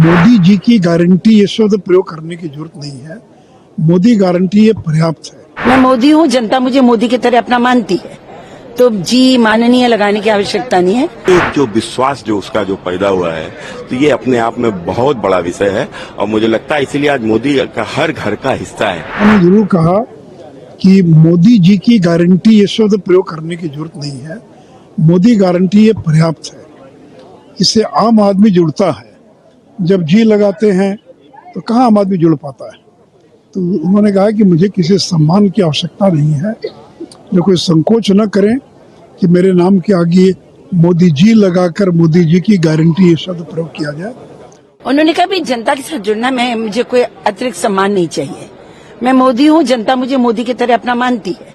मोदी जी की गारंटी ये शब्द प्रयोग करने की जरूरत नहीं है। मोदी गारंटी ये पर्याप्त है। मैं मोदी हूँ, जनता मुझे मोदी की तरह अपना मानती है, तो जी माननीय लगाने की आवश्यकता नहीं है। एक जो विश्वास जो उसका जो पैदा हुआ है, तो ये अपने आप में बहुत बड़ा विषय है और मुझे लगता है इसीलिए आज मोदी का हर घर का हिस्सा है। मैंने जरूर कहा कि मोदी जी की गारंटी ये शब्द प्रयोग करने की जरूरत नहीं है। मोदी गारंटी ये पर्याप्त है। इससे आम आदमी जुड़ता है। जब जी लगाते हैं तो कहाँ आम आदमी जुड़ पाता है। तो उन्होंने कहा कि मुझे किसी सम्मान की आवश्यकता नहीं है। जो कोई संकोच न करें कि मेरे नाम के आगे मोदी जी लगाकर मोदी जी की गारंटी ये शब्द प्रयोग किया जाए। उन्होंने कहा भी जनता के साथ जुड़ना, मैं मुझे कोई अतिरिक्त सम्मान नहीं चाहिए। मैं मोदी हूँ, जनता मुझे मोदी की तरह अपना मानती है,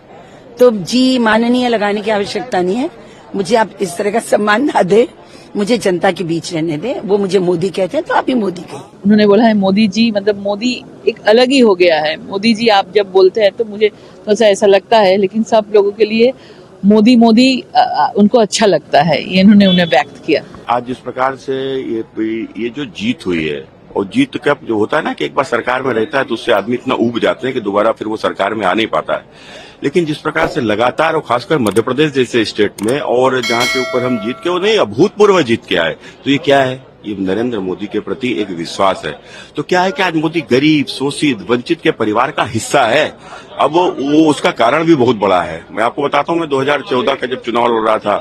तो जी माननीय लगाने की आवश्यकता नहीं है। मुझे आप इस तरह का सम्मान ना दे, मुझे जनता के बीच रहने दे। वो मुझे मोदी कहते हैं तो आप भी मोदी कहिए। उन्होंने बोला है मोदी जी, मतलब मोदी एक अलग ही हो गया है। मोदी जी आप जब बोलते हैं तो मुझे थोड़ा सा ऐसा लगता है, लेकिन सब लोगों के लिए मोदी मोदी उनको अच्छा लगता है, ये इन्होंने उन्हें व्यक्त किया। आज जिस प्रकार से ये जो जीत हुई है, और जीत का जो होता है ना कि एक बार सरकार में रहता है तो उससे आदमी इतना ऊब जाते हैं कि दोबारा फिर वो सरकार में आ नहीं पाता है। लेकिन जिस प्रकार से लगातार और खासकर मध्य प्रदेश जैसे स्टेट में और जहाँ के ऊपर हम जीत के, वो नहीं अभूतपूर्व जीत के आए, तो ये क्या है? ये नरेंद्र मोदी के प्रति एक विश्वास है। तो क्या है कि आज मोदी गरीब, शोषित, वंचित के परिवार का हिस्सा है। अब वो उसका कारण भी बहुत बड़ा है। मैं आपको बताता हूँ, मैं 2014 का जब चुनाव लड़ रहा था,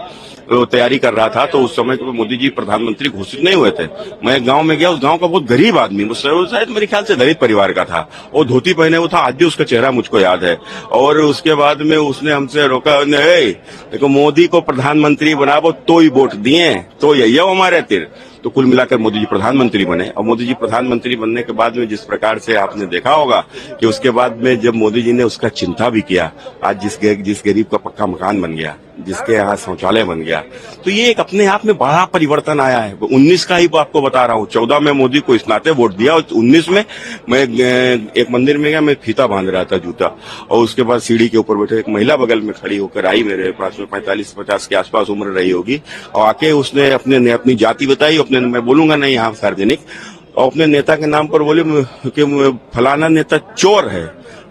तो तैयारी कर रहा था, तो उस समय तो मोदी जी प्रधानमंत्री घोषित नहीं हुए थे। मैं एक गांव में गया, उस गांव का बहुत गरीब आदमी, शायद मेरे ख्याल से दलित परिवार का था, वो धोती पहने हुआ था, आज भी उसका चेहरा मुझको याद है। और उसके बाद में उसने हमसे रोका, देखो मोदी को प्रधानमंत्री बनाओ तो ही वोट दिए, तो यही है हमारे तीर। तो कुल मिलाकर मोदी जी प्रधानमंत्री बने, और मोदी जी प्रधानमंत्री बनने के बाद में जिस प्रकार से आपने देखा होगा कि उसके बाद में जब मोदी जी ने उसका चिंता भी किया, आज जिस गरीब का पक्का मकान बन गया, जिसके यहाँ शौचालय बन गया, तो ये एक अपने आप में बड़ा परिवर्तन आया है। 19 का ही आपको बता रहा हूँ, 14 में मोदी को इस नाते वोट दिया, और 19 में मैं एक मंदिर में गया, मैं फीता बांध रहा था जूता, और उसके बाद सीढ़ी के ऊपर बैठे एक महिला बगल में खड़ी होकर आई, मेरे पास में 45-50 के आसपास उम्र रही होगी, और आके उसने अपनी जाति बताई, मैं बोलूंगा नहीं यहाँ सार्वजनिक, और अपने नेता के नाम पर बोले कि फलाना नेता चोर है।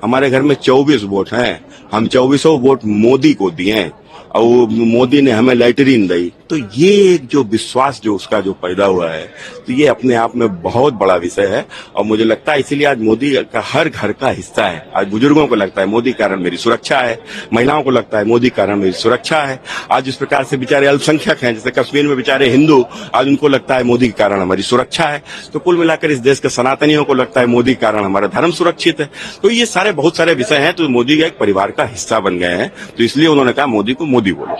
हमारे घर में 24 वोट हैं, हम 2400 वोट मोदी को दिए हैं, और मोदी ने हमें लैटरीन दी। तो ये एक जो विश्वास जो उसका जो पैदा हुआ है, तो ये अपने आप में बहुत बड़ा विषय है। और मुझे लगता है इसीलिए आज मोदी का हर घर का हिस्सा है। आज बुजुर्गों को लगता है मोदी कारण मेरी सुरक्षा है, महिलाओं को लगता है मोदी कारण मेरी सुरक्षा है। आज जिस प्रकार से बेचारे अल्पसंख्यक हैं, जैसे कश्मीर में बेचारे हिंदू, आज उनको लगता है मोदी के कारण हमारी सुरक्षा है। तो कुल मिलाकर इस देश के सनातनियों को लगता है मोदी के कारण हमारा धर्म सुरक्षित है। तो ये सारे बहुत सारे विषय हैं, तो मोदी का एक परिवार का हिस्सा बन गए हैं, तो इसलिए उन्होंने कहा मोदी को मोदी बोलो।